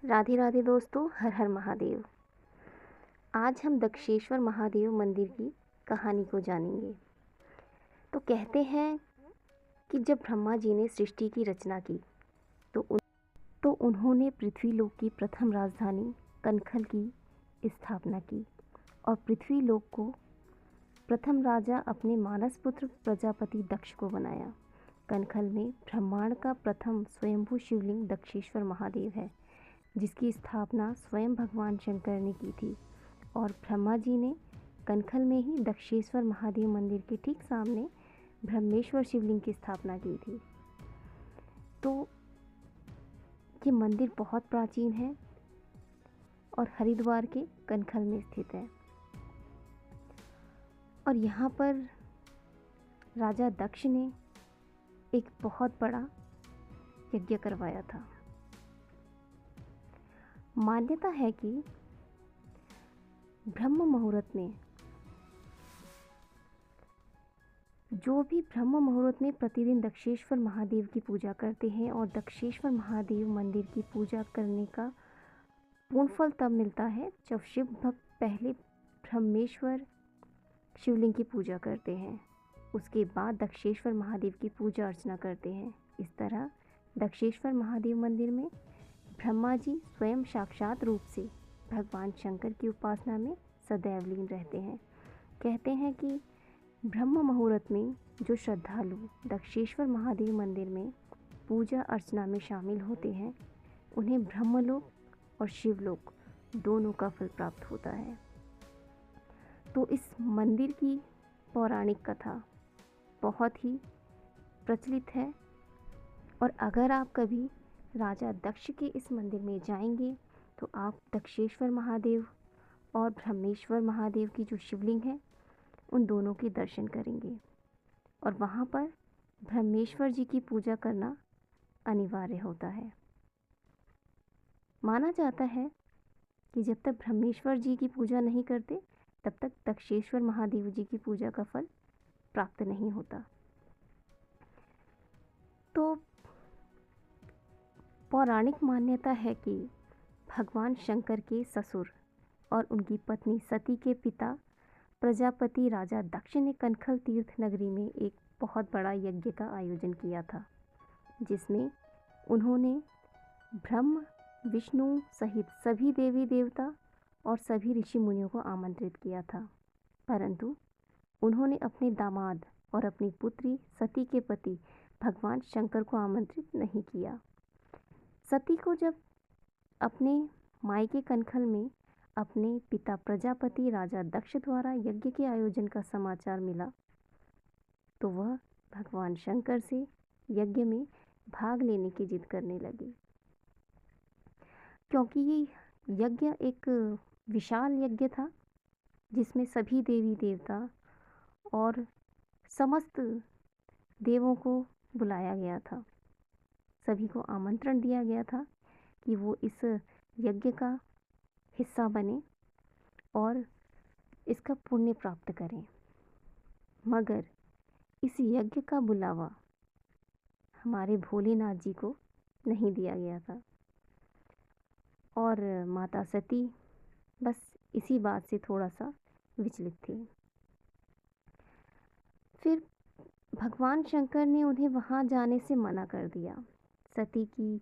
राधे राधे दोस्तों, हर हर महादेव। आज हम दक्षेश्वर महादेव मंदिर की कहानी को जानेंगे। तो कहते हैं कि जब ब्रह्मा जी ने सृष्टि की रचना की तो उन्होंने पृथ्वीलोक की प्रथम राजधानी कनखल की स्थापना की और पृथ्वीलोक को प्रथम राजा अपने मानस पुत्र प्रजापति दक्ष को बनाया। कनखल में ब्रह्मांड का प्रथम स्वयंभू शिवलिंग दक्षेश्वर महादेव है, जिसकी स्थापना स्वयं भगवान शंकर ने की थी और ब्रह्मा जी ने कनखल में ही दक्षेश्वर महादेव मंदिर के ठीक सामने ब्रह्मेश्वर शिवलिंग की स्थापना की थी। तो ये मंदिर बहुत प्राचीन है और हरिद्वार के कनखल में स्थित है और यहाँ पर राजा दक्ष ने एक बहुत बड़ा यज्ञ करवाया था। मान्यता है कि ब्रह्म मुहूर्त में प्रतिदिन दक्षेश्वर महादेव की पूजा करते हैं और दक्षेश्वर महादेव मंदिर की पूजा करने का पूर्ण फल तब मिलता है जब शिव भक्त पहले ब्रह्मेश्वर शिवलिंग की पूजा करते हैं, उसके बाद दक्षेश्वर महादेव की पूजा अर्चना करते हैं। इस तरह दक्षेश्वर महादेव मंदिर में ब्रह्मा जी स्वयं साक्षात रूप से भगवान शंकर की उपासना में सदैव लीन रहते हैं। कहते हैं कि ब्रह्म मुहूर्त में जो श्रद्धालु दक्षेश्वर महादेव मंदिर में पूजा अर्चना में शामिल होते हैं, उन्हें ब्रह्मलोक और शिवलोक दोनों का फल प्राप्त होता है। तो इस मंदिर की पौराणिक कथा बहुत ही प्रचलित है और अगर आप कभी राजा दक्ष के इस मंदिर में जाएंगे तो आप दक्षेश्वर महादेव और ब्रह्मेश्वर महादेव की जो शिवलिंग है उन दोनों के दर्शन करेंगे और वहाँ पर ब्रह्मेश्वर जी की पूजा करना अनिवार्य होता है। माना जाता है कि जब तक ब्रह्मेश्वर जी की पूजा नहीं करते तब तक दक्षेश्वर महादेव जी की पूजा का फल प्राप्त नहीं होता। तो पौराणिक मान्यता है कि भगवान शंकर के ससुर और उनकी पत्नी सती के पिता प्रजापति राजा दक्ष ने कनखल तीर्थ नगरी में एक बहुत बड़ा यज्ञ का आयोजन किया था, जिसमें उन्होंने ब्रह्म विष्णु सहित सभी देवी देवता और सभी ऋषि मुनियों को आमंत्रित किया था, परंतु उन्होंने अपने दामाद और अपनी पुत्री सती के पति भगवान शंकर को आमंत्रित नहीं किया। सती को जब अपने मायके कनखल में अपने पिता प्रजापति राजा दक्ष द्वारा यज्ञ के आयोजन का समाचार मिला तो वह भगवान शंकर से यज्ञ में भाग लेने की जिद करने लगी। क्योंकि ये यज्ञ एक विशाल यज्ञ था जिसमें सभी देवी देवता और समस्त देवों को बुलाया गया था, सभी को आमंत्रण दिया गया था कि वो इस यज्ञ का हिस्सा बने और इसका पुण्य प्राप्त करें। मगर इस यज्ञ का बुलावा हमारे भोलेनाथ जी को नहीं दिया गया था और माता सती बस इसी बात से थोड़ा सा विचलित थी। फिर भगवान शंकर ने उन्हें वहाँ जाने से मना कर दिया। सती की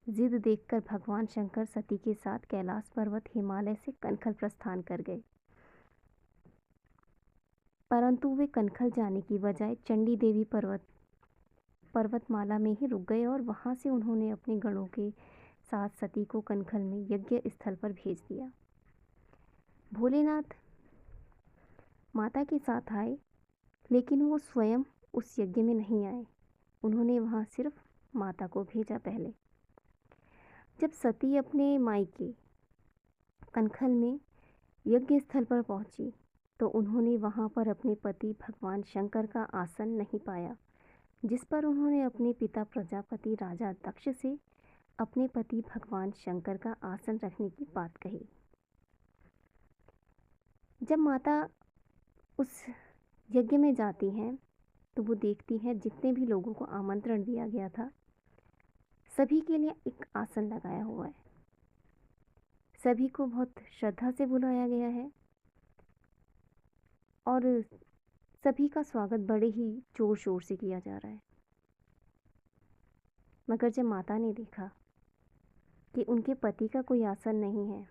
जिद देखकर भगवान शंकर सती के साथ कैलाश पर्वत हिमालय से कनखल प्रस्थान कर गए, परंतु वे कनखल जाने की बजाय चंडी देवी पर्वतमाला में ही रुक गए और वहां से उन्होंने अपने गणों के साथ सती को कनखल में यज्ञ स्थल पर भेज दिया। भोलेनाथ माता के साथ आए, लेकिन वो स्वयं उस यज्ञ में नहीं आए। उन्होंने वहां सिर्फ माता को भेजा। पहले जब सती अपने मायके कनखल में यज्ञ स्थल पर पहुंची तो उन्होंने वहां पर अपने पति भगवान शंकर का आसन नहीं पाया, जिस पर उन्होंने अपने पिता प्रजापति राजा दक्ष से अपने पति भगवान शंकर का आसन रखने की बात कही। जब माता उस यज्ञ में जाती हैं तो वो देखती हैं जितने भी लोगों को आमंत्रण दिया गया था सभी के लिए एक आसन लगाया हुआ है, सभी को बहुत श्रद्धा से बुलाया गया है और सभी का स्वागत बड़े ही जोर शोर से किया जा रहा है। मगर जब माता ने देखा कि उनके पति का कोई आसन नहीं है,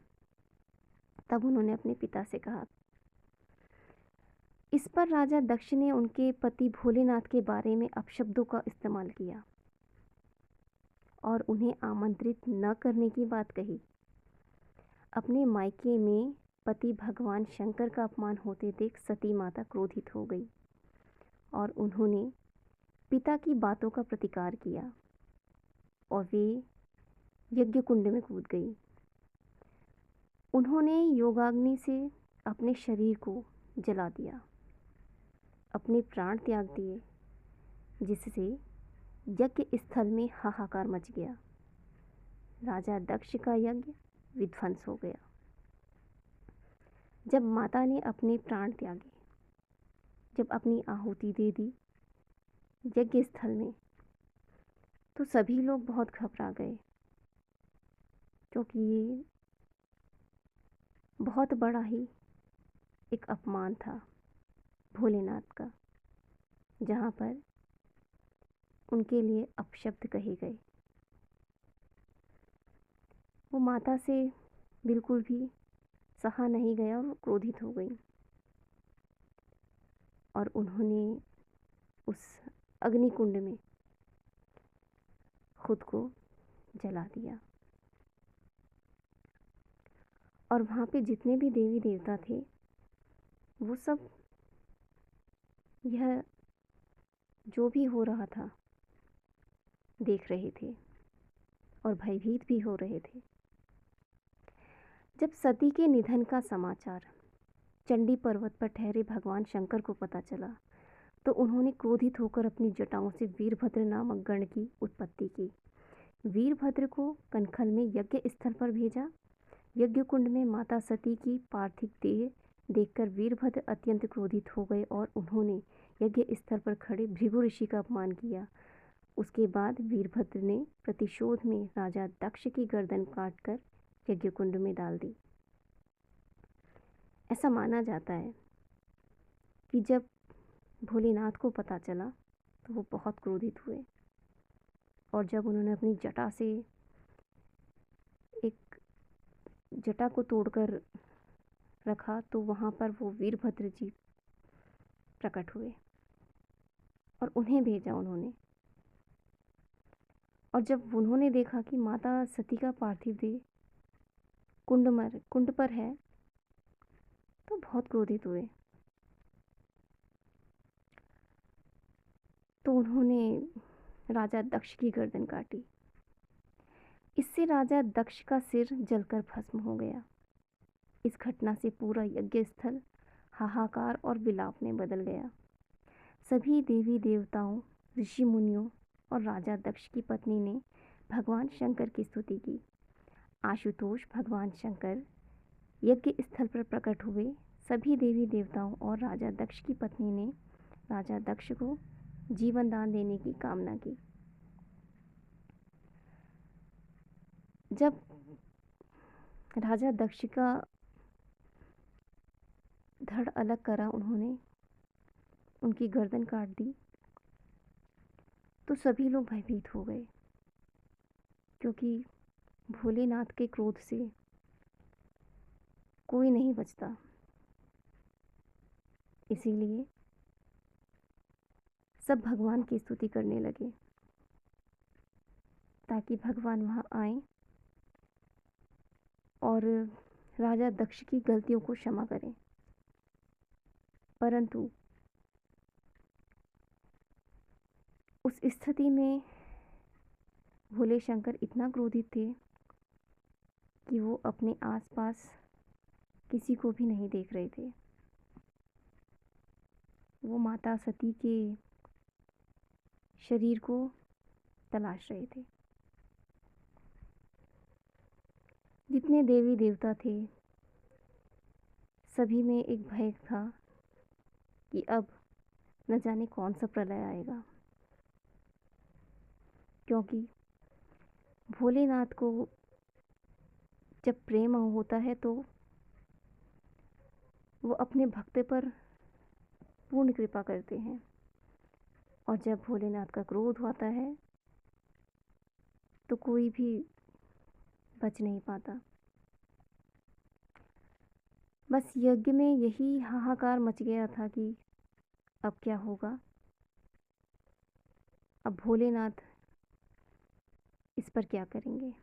तब उन्होंने अपने पिता से कहा। इस पर राजा दक्ष ने उनके पति भोलेनाथ के बारे में अपशब्दों का इस्तेमाल किया और उन्हें आमंत्रित न करने की बात कही। अपने मायके में पति भगवान शंकर का अपमान होते देख सती माता क्रोधित हो गई और उन्होंने पिता की बातों का प्रतिकार किया और वे यज्ञ कुंड में कूद गई। उन्होंने योगाग्नि से अपने शरीर को जला दिया, अपने प्राण त्याग दिए, जिससे यज्ञ स्थल में हाहाकार मच गया। राजा दक्ष का यज्ञ विध्वंस हो गया। जब माता ने अपने प्राण त्यागे, जब अपनी आहुति दे दी यज्ञ स्थल में, तो सभी लोग बहुत घबरा गए, क्योंकि ये बहुत बड़ा ही एक अपमान था भोलेनाथ का, जहाँ पर उनके लिए अपशब्द कहे गए। वो माता से बिल्कुल भी सहा नहीं गया और क्रोधित हो गई और उन्होंने उस अग्निकुंड में खुद को जला दिया। और वहाँ पे जितने भी देवी देवता थे, वो सब यह जो भी हो रहा था देख रहे थे और भयभीत भी हो रहे थे। जब सती के निधन का समाचार चंडी पर्वत पर ठहरे भगवान शंकर को पता चला, तो उन्होंने क्रोधित होकर अपनी जटाओं से वीरभद्र नामक गण की उत्पत्ति की। वीरभद्र को कनखल में यज्ञ स्थल पर भेजा। यज्ञ कुंड में माता सती की पार्थिव देह देखकर वीरभद्र अत्यंत क्रोधित हो गए और उन्होंने यज्ञ स्थल पर खड़े भृगु ऋषि का अपमान किया। उसके बाद वीरभद्र ने प्रतिशोध में राजा दक्ष की गर्दन काटकर यज्ञ कुंड में डाल दी। ऐसा माना जाता है कि जब भोलेनाथ को पता चला तो वो बहुत क्रोधित हुए और जब उन्होंने अपनी जटा से एक जटा को तोड़कर रखा, तो वहाँ पर वो वीरभद्र जी प्रकट हुए और उन्हें भेजा उन्होंने। और जब उन्होंने देखा कि माता सती का पार्थिव देह कुंड पर है, तो बहुत क्रोधित हुए। तो उन्होंने राजा दक्ष की गर्दन काटी। इससे राजा दक्ष का सिर जलकर भस्म हो गया। इस घटना से पूरा यज्ञ स्थल हाहाकार और विलाप में बदल गया। सभी देवी देवताओं, ऋषि मुनियों और राजा दक्ष की पत्नी ने भगवान शंकर की स्तुति की। आशुतोष भगवान शंकर यज्ञ स्थल पर प्रकट हुए। सभी देवी देवताओं और राजा दक्ष की पत्नी ने राजा दक्ष को जीवन दान देने की कामना की। जब राजा दक्ष का धड़ अलग करा, उन्होंने उनकी गर्दन काट दी, तो सभी लोग भयभीत हो गए, क्योंकि भोलेनाथ के क्रोध से कोई नहीं बचता। इसीलिए सब भगवान की स्तुति करने लगे ताकि भगवान वहाँ आए और राजा दक्ष की गलतियों को क्षमा करें। परंतु उस स्थिति में भोले शंकर इतना क्रोधित थे कि वो अपने आसपास किसी को भी नहीं देख रहे थे। वो माता सती के शरीर को तलाश रहे थे। जितने देवी देवता थे, सभी में एक भय था कि अब न जाने कौन सा प्रलय आएगा, क्योंकि भोलेनाथ को जब प्रेम होता है तो वो अपने भक्त पर पूर्ण कृपा करते हैं, और जब भोलेनाथ का क्रोध होता है तो कोई भी बच नहीं पाता। बस यज्ञ में यही हाहाकार मच गया था कि अब क्या होगा, अब भोलेनाथ इस पर क्या करेंगे।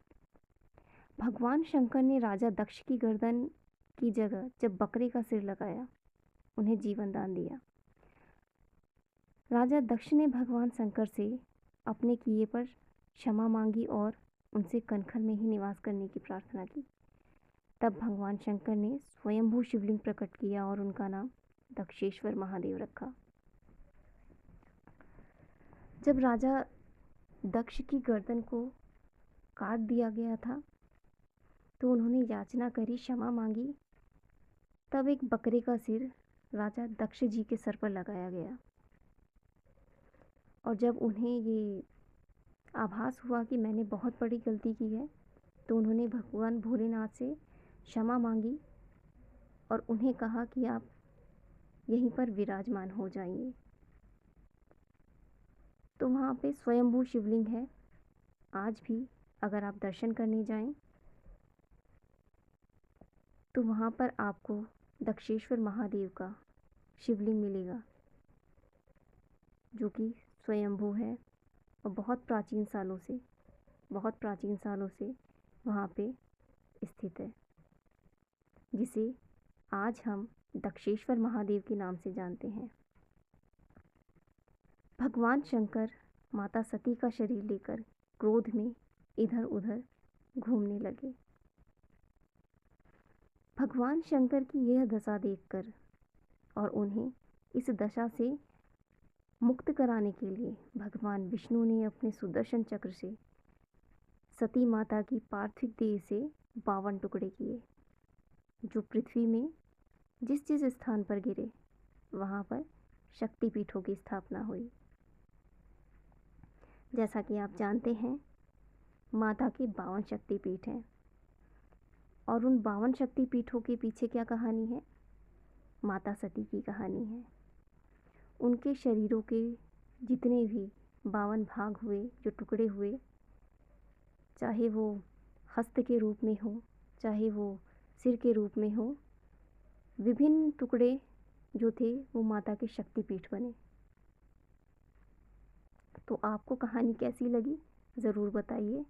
भगवान शंकर ने राजा दक्ष की गर्दन की जगह जब बकरे का सिर लगाया, उन्हें जीवन दान दिया। राजा दक्ष ने भगवान शंकर से अपने किए पर क्षमा मांगी और उनसे कनखल में ही निवास करने की प्रार्थना की। तब भगवान शंकर ने स्वयंभू शिवलिंग प्रकट किया और उनका नाम दक्षेश्वर महादेव रखा। जब राजा दक्ष की गर्दन को काट दिया गया था तो उन्होंने याचना करी, क्षमा मांगी। तब एक बकरे का सिर राजा दक्ष जी के सर पर लगाया गया, और जब उन्हें ये आभास हुआ कि मैंने बहुत बड़ी गलती की है तो उन्होंने भगवान भोलेनाथ से क्षमा मांगी और उन्हें कहा कि आप यहीं पर विराजमान हो जाइए। तो वहाँ पे स्वयंभू शिवलिंग है। आज भी अगर आप दर्शन करने जाएं तो वहाँ पर आपको दक्षेश्वर महादेव का शिवलिंग मिलेगा, जो कि स्वयंभू है और बहुत प्राचीन सालों से वहाँ पे स्थित है, जिसे आज हम दक्षेश्वर महादेव के नाम से जानते हैं। भगवान शंकर माता सती का शरीर लेकर क्रोध में इधर उधर घूमने लगे। भगवान शंकर की यह दशा देखकर और उन्हें इस दशा से मुक्त कराने के लिए भगवान विष्णु ने अपने सुदर्शन चक्र से सती माता की पार्थिव देह से 52 टुकड़े किए, जो पृथ्वी में जिस जिस स्थान पर गिरे वहाँ पर शक्तिपीठों की स्थापना हुई। जैसा कि आप जानते हैं, माता के 52 शक्तिपीठ हैं, और उन 52 शक्तिपीठों के पीछे क्या कहानी है? माता सती की कहानी है। उनके शरीरों के जितने भी 52 भाग हुए, जो टुकड़े हुए, चाहे वो हस्त के रूप में हो, चाहे वो सिर के रूप में हो, विभिन्न टुकड़े जो थे वो माता के शक्तिपीठ बने। तो आपको कहानी कैसी लगी ज़रूर बताइए।